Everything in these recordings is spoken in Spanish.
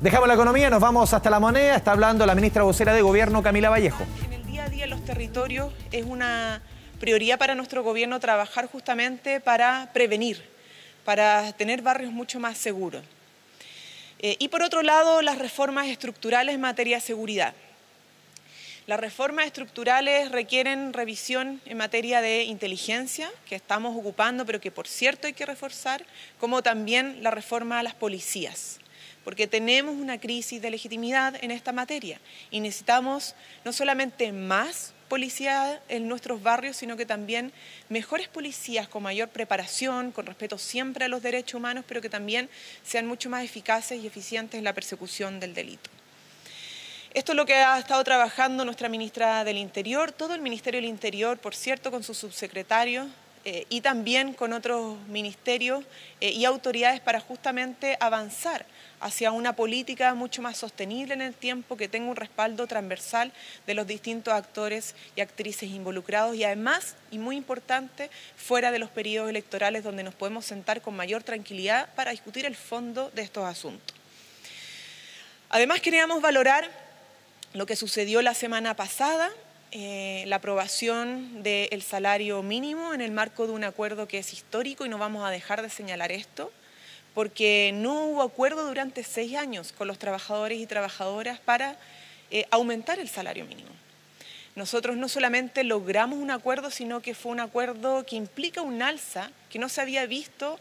Dejamos la economía, nos vamos hasta la moneda. Está hablando la ministra vocera de Gobierno, Camila Vallejo. En el día a día en los territorios es una prioridad para nuestro gobierno trabajar justamente para prevenir, para tener barrios mucho más seguros. Y por otro lado, las reformas estructurales en materia de seguridad. Las reformas estructurales requieren revisión en materia de inteligencia, que estamos ocupando, pero que por cierto hay que reforzar, como también la reforma a las policías, porque tenemos una crisis de legitimidad en esta materia y necesitamos no solamente más policía en nuestros barrios, sino que también mejores policías con mayor preparación, con respeto siempre a los derechos humanos, pero que también sean mucho más eficaces y eficientes en la persecución del delito. Esto es lo que ha estado trabajando nuestra ministra del Interior, todo el Ministerio del Interior, por cierto, con sus subsecretarios y también con otros ministerios y autoridades para justamente avanzar hacia una política mucho más sostenible en el tiempo, que tenga un respaldo transversal de los distintos actores y actrices involucrados y además, y muy importante, fuera de los periodos electorales donde nos podemos sentar con mayor tranquilidad para discutir el fondo de estos asuntos. Además, queríamos valorar lo que sucedió la semana pasada, la aprobación del salario mínimo en el marco de un acuerdo que es histórico y no vamos a dejar de señalar esto, porque no hubo acuerdo durante 6 años con los trabajadores y trabajadoras para aumentar el salario mínimo. Nosotros no solamente logramos un acuerdo, sino que fue un acuerdo que implica un alza que no se había visto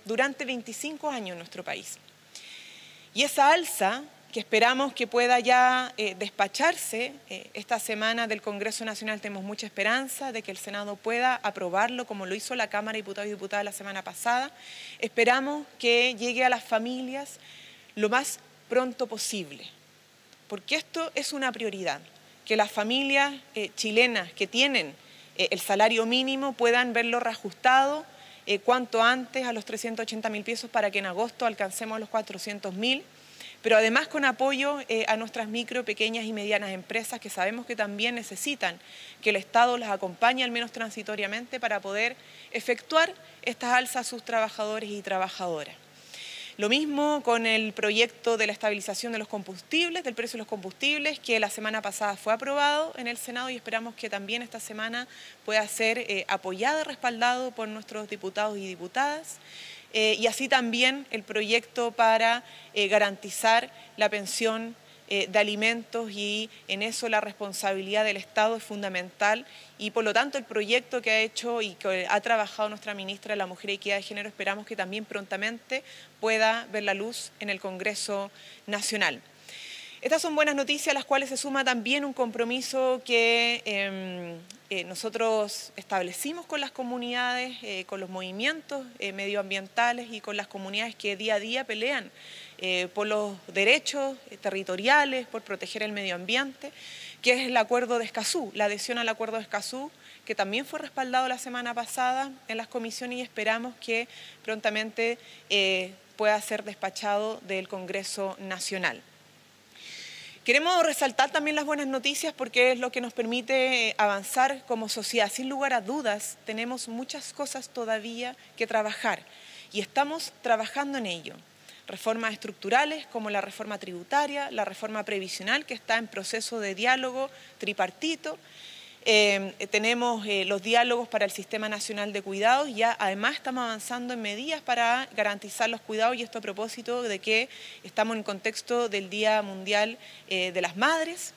durante 25 años en nuestro país. Y esa alza, que esperamos que pueda ya despacharse esta semana del Congreso Nacional, tenemos mucha esperanza de que el Senado pueda aprobarlo como lo hizo la Cámara de Diputados y Diputadas la semana pasada. Esperamos que llegue a las familias lo más pronto posible, porque esto es una prioridad, que las familias chilenas que tienen el salario mínimo puedan verlo reajustado cuanto antes a los 380.000 pesos para que en agosto alcancemos los 400.000. Pero además con apoyo a nuestras micro, pequeñas y medianas empresas que sabemos que también necesitan que el Estado las acompañe al menos transitoriamente para poder efectuar estas alzas a sus trabajadores y trabajadoras. Lo mismo con el proyecto de la estabilización de los combustibles, del precio de los combustibles, que la semana pasada fue aprobado en el Senado y esperamos que también esta semana pueda ser apoyado y respaldado por nuestros diputados y diputadas. Y así también el proyecto para garantizar la pensión de alimentos, y en eso la responsabilidad del Estado es fundamental y por lo tanto el proyecto que ha hecho y que ha trabajado nuestra ministra de la Mujer y Equidad de Género esperamos que también prontamente pueda ver la luz en el Congreso Nacional. Estas son buenas noticias, a las cuales se suma también un compromiso que nosotros establecimos con las comunidades, con los movimientos medioambientales y con las comunidades que día a día pelean por los derechos territoriales, por proteger el medio ambiente, que es el acuerdo de Escazú, la adhesión al acuerdo de Escazú, que también fue respaldado la semana pasada en las comisiones y esperamos que prontamente pueda ser despachado del Congreso Nacional. Queremos resaltar también las buenas noticias porque es lo que nos permite avanzar como sociedad. Sin lugar a dudas, tenemos muchas cosas todavía que trabajar y estamos trabajando en ello. Reformas estructurales como la reforma tributaria, la reforma previsional que está en proceso de diálogo tripartito. Tenemos los diálogos para el Sistema Nacional de Cuidados y ya además estamos avanzando en medidas para garantizar los cuidados y esto a propósito de que estamos en contexto del Día Mundial de las Madres.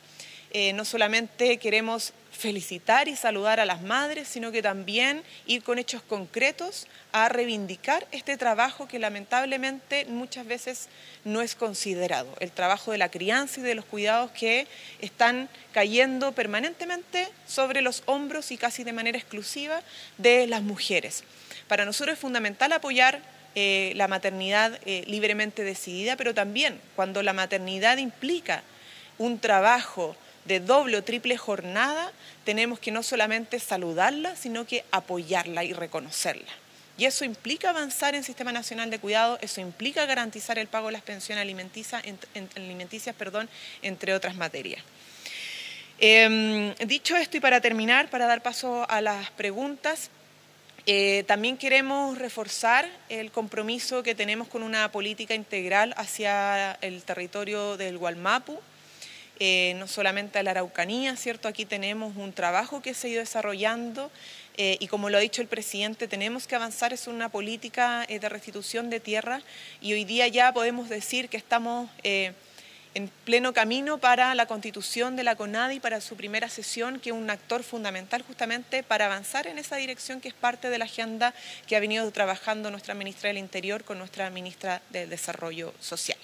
No solamente queremos felicitar y saludar a las madres, sino que también ir con hechos concretos a reivindicar este trabajo que lamentablemente muchas veces no es considerado, el trabajo de la crianza y de los cuidados que están cayendo permanentemente sobre los hombros y casi de manera exclusiva de las mujeres. Para nosotros es fundamental apoyar la maternidad libremente decidida, pero también cuando la maternidad implica un trabajo de doble o triple jornada, tenemos que no solamente saludarla, sino que apoyarla y reconocerla. Y eso implica avanzar en Sistema Nacional de Cuidado, eso implica garantizar el pago de las pensiones alimenticias, entre otras materias. Dicho esto y para terminar, para dar paso a las preguntas, También queremos reforzar el compromiso que tenemos con una política integral hacia el territorio del Gualmapu, no solamente a la Araucanía, ¿cierto? Aquí tenemos un trabajo que se ha ido desarrollando y como lo ha dicho el presidente, tenemos que avanzar en una política de restitución de tierra y hoy día ya podemos decir que estamos en pleno camino para la constitución de la CONADI, para su primera sesión, que es un actor fundamental justamente para avanzar en esa dirección que es parte de la agenda que ha venido trabajando nuestra ministra del Interior con nuestra ministra del Desarrollo Social.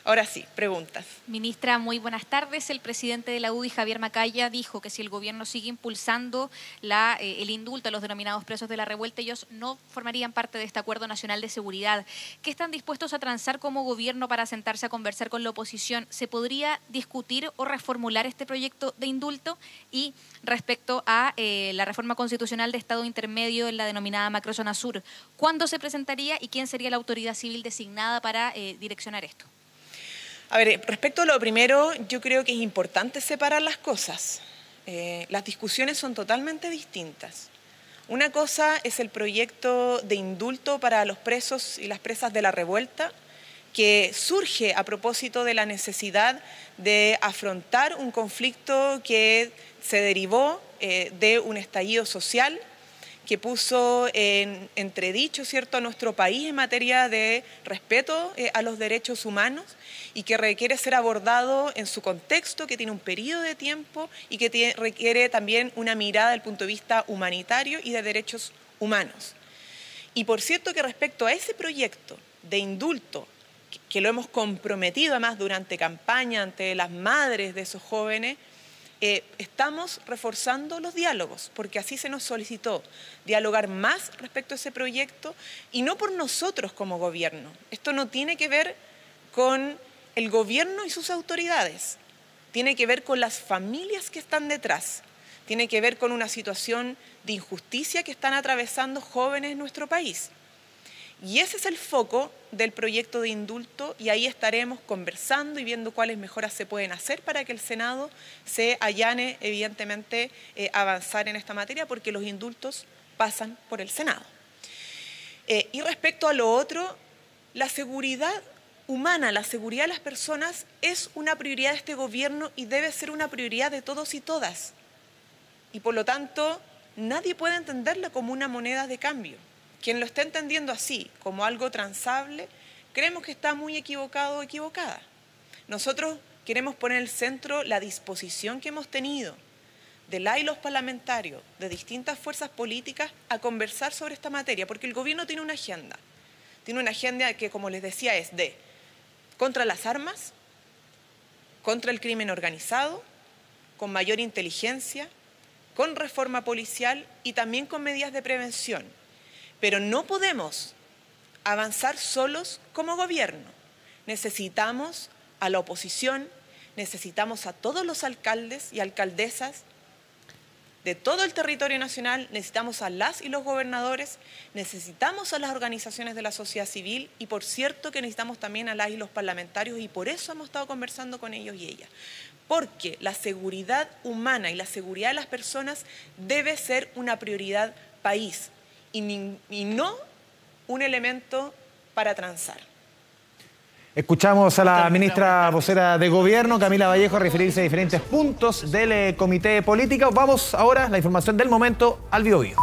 Ahora sí, preguntas. Ministra, muy buenas tardes. El presidente de la UDI, Javier Macaya, dijo que si el gobierno sigue impulsando el indulto a los denominados presos de la revuelta, ellos no formarían parte de este Acuerdo Nacional de Seguridad. ¿Qué están dispuestos a transar como gobierno para sentarse a conversar con la oposición? ¿Se podría discutir o reformular este proyecto de indulto? Y respecto a la reforma constitucional de Estado intermedio en la denominada Macrozona Sur, ¿cuándo se presentaría y quién sería la autoridad civil designada para direccionar esto? A ver, respecto a lo primero, yo creo que es importante separar las cosas. Las discusiones son totalmente distintas. Una cosa es el proyecto de indulto para los presos y las presas de la revuelta, que surge a propósito de la necesidad de afrontar un conflicto que se derivó de un estallido social que puso en entredicho, ¿cierto?, a nuestro país en materia de respeto a los derechos humanos y que requiere ser abordado en su contexto, que tiene un periodo de tiempo y que requiere también una mirada desde el punto de vista humanitario y de derechos humanos. Y por cierto que respecto a ese proyecto de indulto, que lo hemos comprometido además durante campaña ante las madres de esos jóvenes, estamos reforzando los diálogos, porque así se nos solicitó dialogar más respecto a ese proyecto y no por nosotros como gobierno. Esto no tiene que ver con el gobierno y sus autoridades, tiene que ver con las familias que están detrás, tiene que ver con una situación de injusticia que están atravesando jóvenes en nuestro país. Y ese es el foco del proyecto de indulto y ahí estaremos conversando y viendo cuáles mejoras se pueden hacer para que el Senado se allane, evidentemente, avanzar en esta materia, porque los indultos pasan por el Senado. Y respecto a lo otro, la seguridad humana, la seguridad de las personas es una prioridad de este gobierno y debe ser una prioridad de todos y todas. Y por lo tanto, nadie puede entenderla como una moneda de cambio. Quien lo está entendiendo así, como algo transable, creemos que está muy equivocado o equivocada. Nosotros queremos poner en el centro la disposición que hemos tenido de la y los parlamentarios, de distintas fuerzas políticas, a conversar sobre esta materia, porque el gobierno tiene una agenda. Tiene una agenda que, como les decía, es de contra las armas, contra el crimen organizado, con mayor inteligencia, con reforma policial y también con medidas de prevención. Pero no podemos avanzar solos como gobierno. Necesitamos a la oposición, necesitamos a todos los alcaldes y alcaldesas de todo el territorio nacional, necesitamos a las y los gobernadores, necesitamos a las organizaciones de la sociedad civil y por cierto que necesitamos también a las y los parlamentarios y por eso hemos estado conversando con ellos y ellas. Porque la seguridad humana y la seguridad de las personas debe ser una prioridad país. Y no un elemento para transar. Escuchamos a la ministra vocera de Gobierno, Camila Vallejo, referirse a diferentes puntos del Comité Político. Vamos ahora, la información del momento, al Biobío.